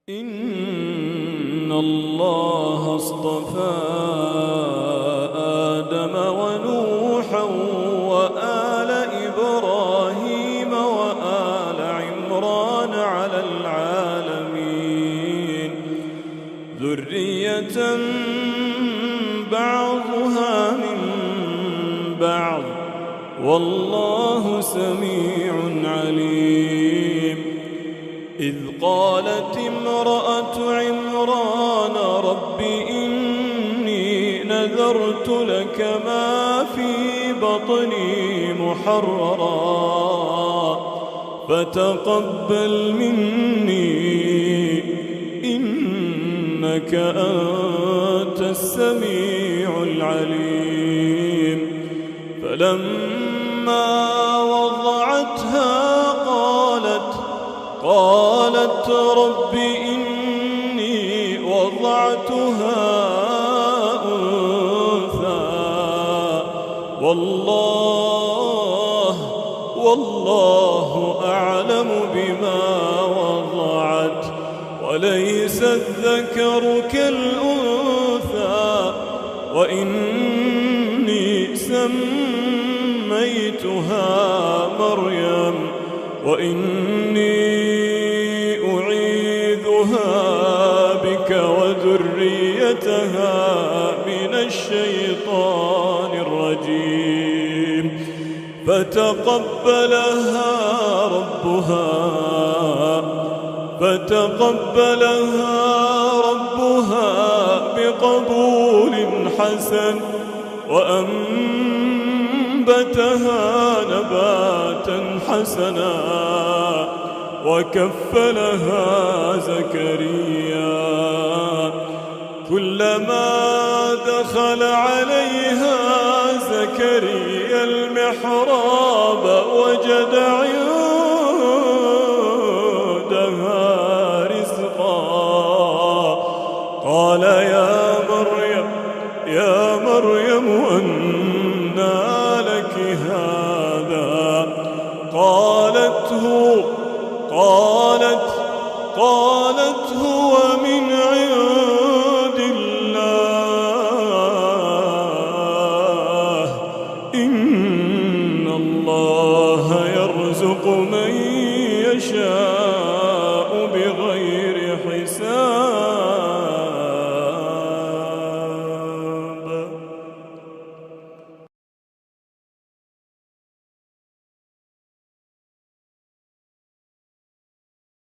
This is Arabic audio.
إن الله اصطفى آدم ونوحا وآل إبراهيم وآل عمران على العالمين ذرية بعضها من بعض والله سميع عليم. إذ قالت امرأة عمران رب إني نذرت لك ما في بطني محررا فتقبل مني إنك أنت السميع العليم. فلما وضعتها قالت رب إني وضعتها أنثى والله أعلم بما وضعت وليس الذكر كالأنثى وإني سميتها مريم وإني أعيذها بك وذريتها من الشيطان الرجيم. فتقبلها ربها بقبول حسن وأنبتها نباتا حسنا وكفلها زكريا. كلما دخل عليها زكريا المحراب وجد عندها رزقا قال يا مريم أنى لك هذا قالت هو من عند الله إن الله يرزق من يشاء